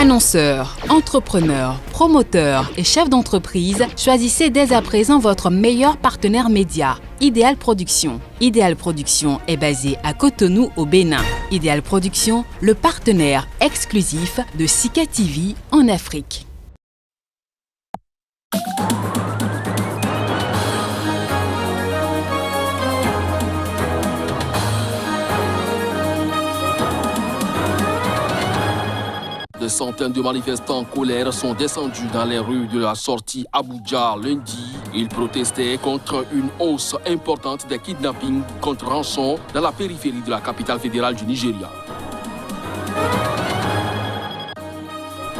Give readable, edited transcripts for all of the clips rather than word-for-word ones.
Annonceurs, entrepreneurs, promoteurs et chefs d'entreprise, choisissez dès à présent votre meilleur partenaire média, Ideal Production. Ideal Production est basé à Cotonou au Bénin. Ideal Production, le partenaire exclusif de Sika TV en Afrique. Des centaines de manifestants en colère sont descendus dans les rues de la sortie Abuja lundi. Ils protestaient contre une hausse importante des kidnappings contre rançon dans la périphérie de la capitale fédérale du Nigeria.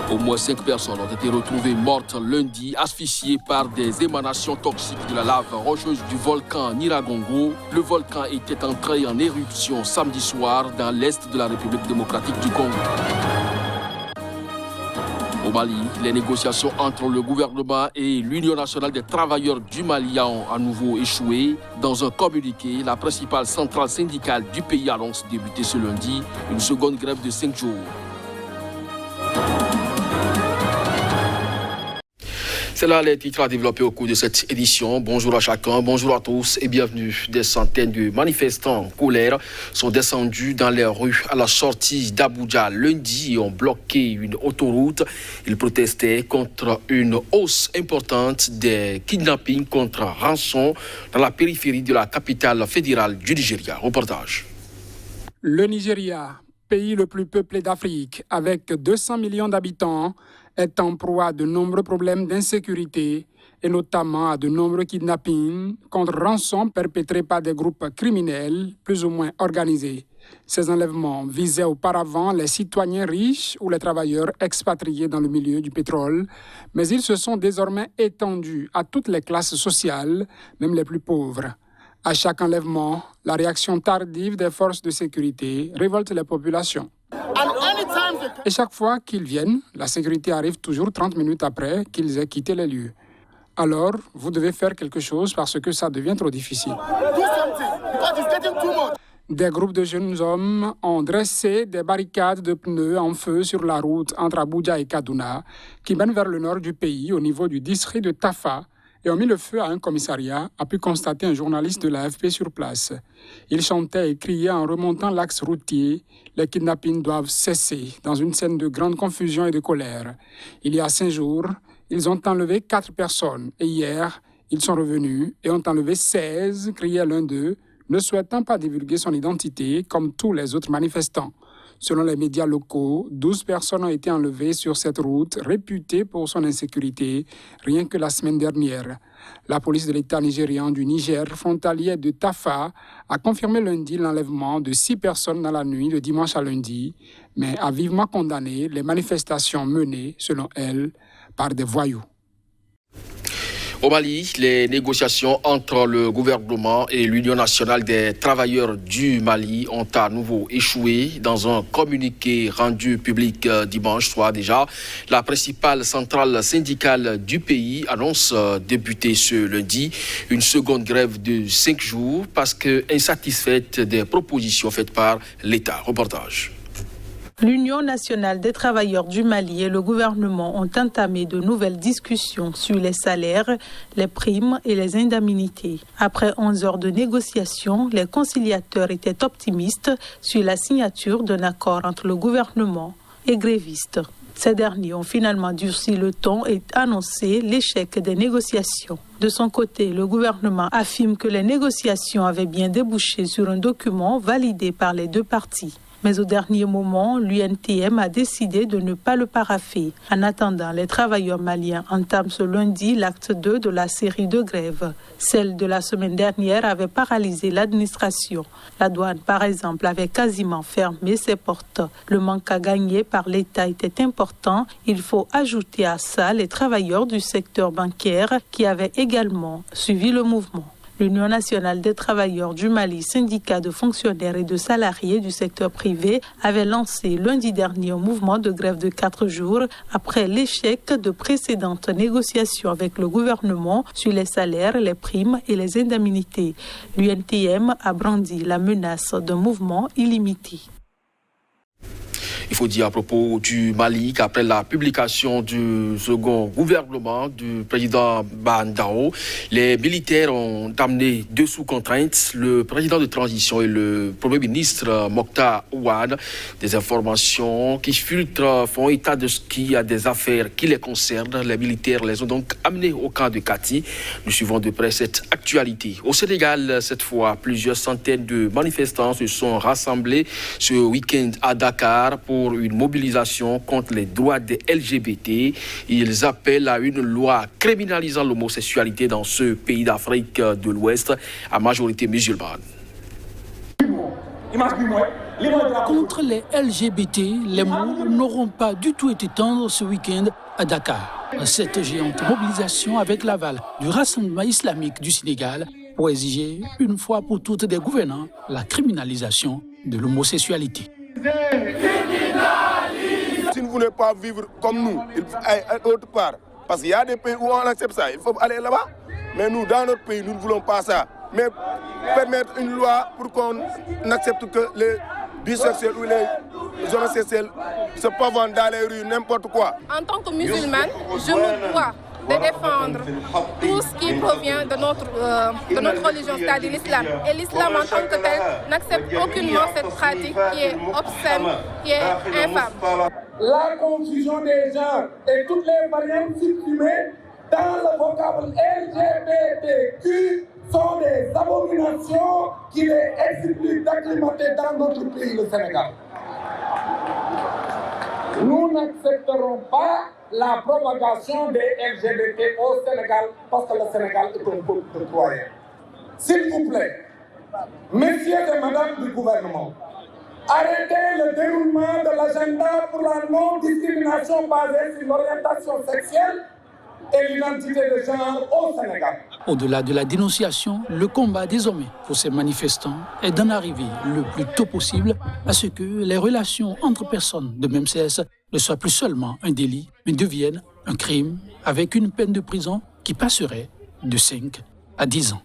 Au moins 5 personnes ont été retrouvées mortes lundi, asphyxiées par des émanations toxiques de la lave rocheuse du volcan Nyiragongo. Le volcan était entré en éruption samedi soir dans l'est de la République démocratique du Congo. Au Mali, les négociations entre le gouvernement et l'Union nationale des travailleurs du Mali ont à nouveau échoué. Dans un communiqué, la principale centrale syndicale du pays annonce débuter ce lundi une seconde grève de 5 jours. C'est là les titres à développer au cours de cette édition. Bonjour à chacun, bonjour à tous et bienvenue. Des centaines de manifestants en colère sont descendus dans les rues à la sortie d'Abuja lundi et ont bloqué une autoroute. Ils protestaient contre une hausse importante des kidnappings contre rançon dans la périphérie de la capitale fédérale du Nigeria. Reportage. Le Nigeria, pays le plus peuplé d'Afrique, avec 200 millions d'habitants, est en proie à de nombreux problèmes d'insécurité et notamment à de nombreux kidnappings contre rançon perpétrés par des groupes criminels plus ou moins organisés. Ces enlèvements visaient auparavant les citoyens riches ou les travailleurs expatriés dans le milieu du pétrole, mais ils se sont désormais étendus à toutes les classes sociales, même les plus pauvres. À chaque enlèvement, la réaction tardive des forces de sécurité révolte les populations. Et chaque fois qu'ils viennent, la sécurité arrive toujours 30 minutes après qu'ils aient quitté les lieux. Alors, vous devez faire quelque chose parce que ça devient trop difficile. Des groupes de jeunes hommes ont dressé des barricades de pneus en feu sur la route entre Abuja et Kaduna, qui mène vers le nord du pays au niveau du district de Tafa, et ont mis le feu à un commissariat, a pu constater un journaliste de l'AFP sur place. Ils chantaient et criaient en remontant l'axe routier. Les kidnappings doivent cesser dans une scène de grande confusion et de colère. Il y a 5 jours, ils ont enlevé 4 personnes et hier, ils sont revenus et ont enlevé 16, criait l'un d'eux, ne souhaitant pas divulguer son identité comme tous les autres manifestants. Selon les médias locaux, 12 personnes ont été enlevées sur cette route réputée pour son insécurité, rien que la semaine dernière. La police de l'État nigérian du Niger, frontalier de Tafa, a confirmé lundi l'enlèvement de 6 personnes dans la nuit de dimanche à lundi, mais a vivement condamné les manifestations menées, selon elle, par des voyous. Au Mali, les négociations entre le gouvernement et l'Union nationale des travailleurs du Mali ont à nouveau échoué. Dans un communiqué rendu public dimanche soir déjà, la principale centrale syndicale du pays annonce débuter ce lundi une seconde grève de 5 jours parce que insatisfaite des propositions faites par l'État. Reportage. L'Union nationale des travailleurs du Mali et le gouvernement ont entamé de nouvelles discussions sur les salaires, les primes et les indemnités. Après 11 heures de négociations, les conciliateurs étaient optimistes sur la signature d'un accord entre le gouvernement et grévistes. Ces derniers ont finalement durci le ton et annoncé l'échec des négociations. De son côté, le gouvernement affirme que les négociations avaient bien débouché sur un document validé par les deux parties. Mais au dernier moment, l'UNTM a décidé de ne pas le parapher. En attendant, les travailleurs maliens entament ce lundi l'acte 2 de la série de grèves. Celle de la semaine dernière avait paralysé l'administration. La douane, par exemple, avait quasiment fermé ses portes. Le manque à gagner par l'État était important. Il faut ajouter à ça les travailleurs du secteur bancaire qui avaient également suivi le mouvement. L'Union nationale des travailleurs du Mali, syndicat de fonctionnaires et de salariés du secteur privé, avait lancé lundi dernier un mouvement de grève de 4 jours après l'échec de précédentes négociations avec le gouvernement sur les salaires, les primes et les indemnités. L'UNTM a brandi la menace d'un mouvement illimité. Il faut dire à propos du Mali qu'après la publication du second gouvernement du président Bandao, les militaires ont amené deux sous contrainte, le président de transition et le premier ministre Mokhtar Ouad. Des informations qui filtrent font état de ce qu'il y a des affaires qui les concernent. Les militaires les ont donc amenés au camp de Kati. Nous suivons de près cette actualité. Au Sénégal, cette fois, plusieurs centaines de manifestants se sont rassemblés ce week-end à Dakar pour une mobilisation contre les droits des LGBT. Ils appellent à une loi criminalisant l'homosexualité dans ce pays d'Afrique de l'Ouest à majorité musulmane. Contre les LGBT, les mots n'auront pas du tout été tendres ce week-end à Dakar. Cette géante mobilisation avec l'aval du Rassemblement islamique du Sénégal pour exiger une fois pour toutes des gouvernants la criminalisation de l'homosexualité. Si vous ne voulez pas vivre comme nous, il faut aller autre part. Parce qu'il y a des pays où on accepte ça, il faut aller là-bas. Mais nous, dans notre pays, nous ne voulons pas ça. Mais permettre une loi pour qu'on n'accepte que les bisexuels ou les homosexuels se pavent dans les rues, n'importe quoi. En tant que musulmane, je me dois de défendre tout ce qui provient de notre religion, c'est-à-dire l'islam. Et l'islam en tant que tel n'accepte aucunement cette pratique qui est obscène, qui est infâme. La confusion des genres et toutes les variantes supprimées dans le vocable LGBTQ sont des abominations qu'il est exigeable d'acclimater dans notre pays, le Sénégal. Nous n'accepterons pas la propagation des LGBT au Sénégal parce que le Sénégal est un peuple de croyants. S'il vous plaît, messieurs et madame du gouvernement, arrêtez le déroulement de l'agenda pour la non-discrimination basée sur l'orientation sexuelle et l'identité de genre au Sénégal. Au-delà de la dénonciation, le combat désormais pour ces manifestants est d'en arriver le plus tôt possible à ce que les relations entre personnes de même sexe ne soient plus seulement un délit, mais deviennent un crime avec une peine de prison qui passerait de 5 à 10 ans.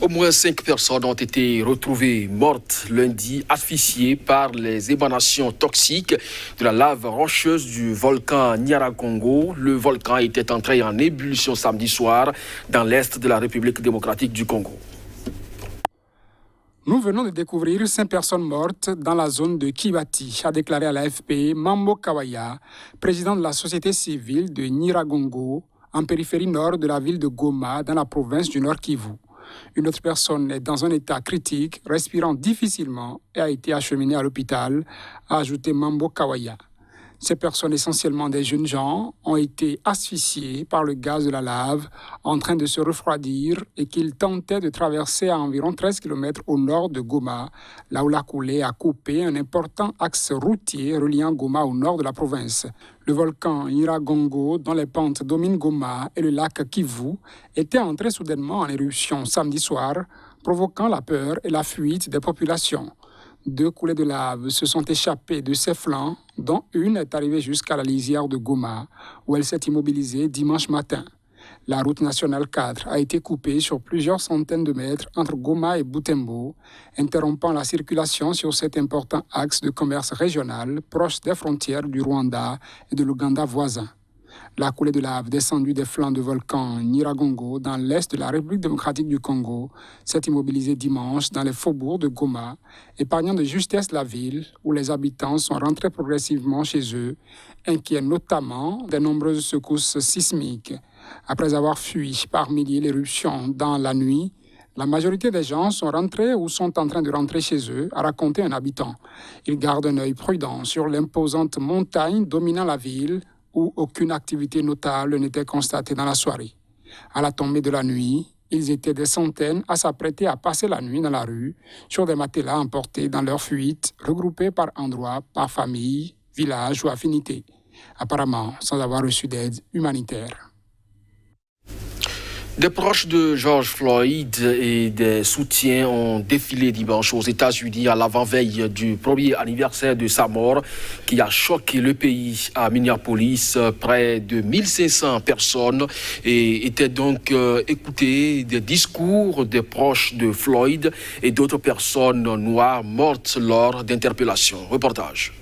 Au moins 5 personnes ont été retrouvées mortes lundi, asphyxiées par les émanations toxiques de la lave rocheuse du volcan Nyiragongo. Le volcan était entré en ébullition samedi soir dans l'est de la République démocratique du Congo. Nous venons de découvrir 5 personnes mortes dans la zone de Kibati, a déclaré à l'AFP Mambo Kawaya, président de la société civile de Nyiragongo, en périphérie nord de la ville de Goma, dans la province du Nord Kivu. Une autre personne est dans un état critique, respirant difficilement et a été acheminée à l'hôpital, a ajouté Mambo Kawaya. Ces personnes, essentiellement des jeunes gens, ont été asphyxiées par le gaz de la lave en train de se refroidir et qu'ils tentaient de traverser à environ 13 km au nord de Goma, là où la coulée a coupé un important axe routier reliant Goma au nord de la province. Le volcan Nyiragongo, dont les pentes dominent Goma et le lac Kivu, était entré soudainement en éruption samedi soir, provoquant la peur et la fuite des populations. 2 coulées de lave se sont échappées de ses flancs, dont une est arrivée jusqu'à la lisière de Goma, où elle s'est immobilisée dimanche matin. La route nationale 4 a été coupée sur plusieurs centaines de mètres entre Goma et Butembo, interrompant la circulation sur cet important axe de commerce régional proche des frontières du Rwanda et de l'Ouganda voisin. La coulée de lave descendue des flancs du volcan Nyiragongo dans l'est de la République démocratique du Congo s'est immobilisée dimanche dans les faubourgs de Goma, épargnant de justesse la ville où les habitants sont rentrés progressivement chez eux, inquiets notamment des nombreuses secousses sismiques. Après avoir fui par milliers l'éruption dans la nuit, la majorité des gens sont rentrés ou sont en train de rentrer chez eux, a raconté un habitant. Ils gardent un œil prudent sur l'imposante montagne dominant la ville, où aucune activité notable n'était constatée dans la soirée. À la tombée de la nuit, ils étaient des centaines à s'apprêter à passer la nuit dans la rue, sur des matelas emportés dans leur fuite, regroupés par endroits, par famille, village ou affinité, apparemment sans avoir reçu d'aide humanitaire. Des proches de George Floyd et des soutiens ont défilé dimanche aux États-Unis à l'avant-veille du premier anniversaire de sa mort qui a choqué le pays. À Minneapolis, près de 1500 personnes étaient donc écoutées des discours des proches de Floyd et d'autres personnes noires mortes lors d'interpellations. Reportage.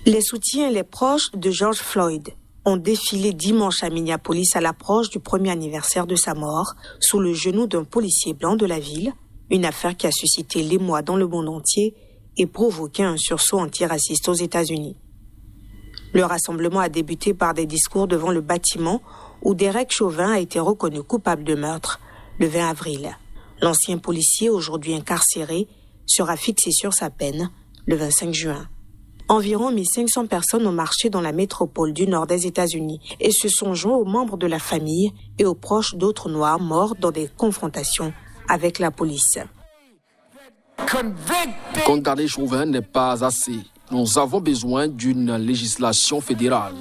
Les soutiens et les proches de George Floyd ont défilé dimanche à Minneapolis à l'approche du premier anniversaire de sa mort, sous le genou d'un policier blanc de la ville, une affaire qui a suscité l'émoi dans le monde entier et provoqué un sursaut antiraciste aux États-Unis. Le rassemblement a débuté par des discours devant le bâtiment où Derek Chauvin a été reconnu coupable de meurtre le 20 avril. L'ancien policier, aujourd'hui incarcéré, sera fixé sur sa peine le 25 juin. Environ 1500 personnes ont marché dans la métropole du nord des États-Unis et se sont joints aux membres de la famille et aux proches d'autres Noirs morts dans des confrontations avec la police. Condamner Chauvin n'est pas assez. Nous avons besoin d'une législation fédérale.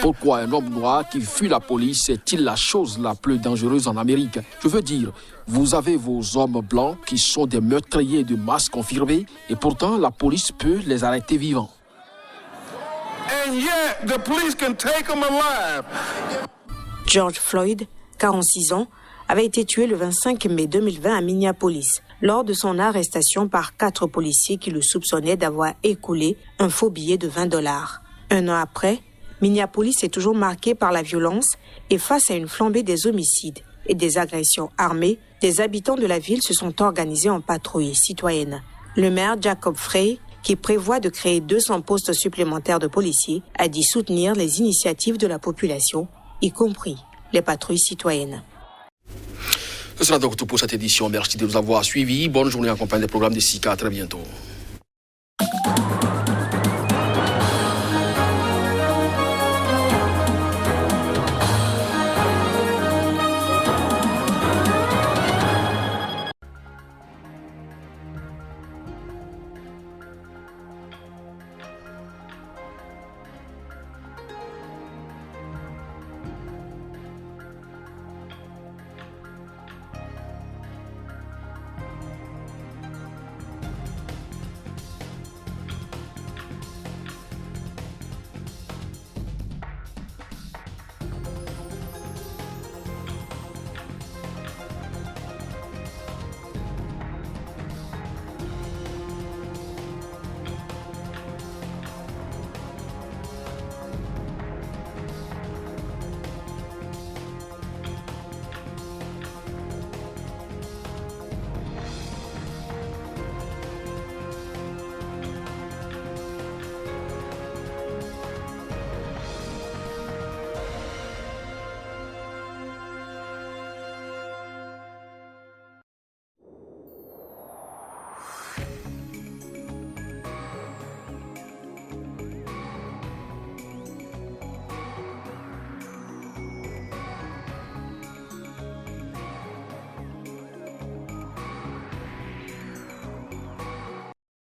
Pourquoi un homme noir qui fuit la police est-il la chose la plus dangereuse en Amérique? Je veux dire, vous avez vos hommes blancs qui sont des meurtriers de masse confirmés et pourtant la police peut les arrêter vivants. George Floyd, 46 ans, avait été tué le 25 mai 2020 à Minneapolis lors de son arrestation par 4 policiers qui le soupçonnaient d'avoir écoulé un faux billet de $20. Un an après, Minneapolis est toujours marqué par la violence et face à une flambée des homicides et des agressions armées, des habitants de la ville se sont organisés en patrouille citoyenne. Le maire Jacob Frey, qui prévoit de créer 200 postes supplémentaires de policiers, a dit soutenir les initiatives de la population, y compris les patrouilles citoyennes. Ce sera donc tout pour cette édition. Merci de nous avoir suivis. Bonne journée en compagnie des programmes de SICA. À très bientôt.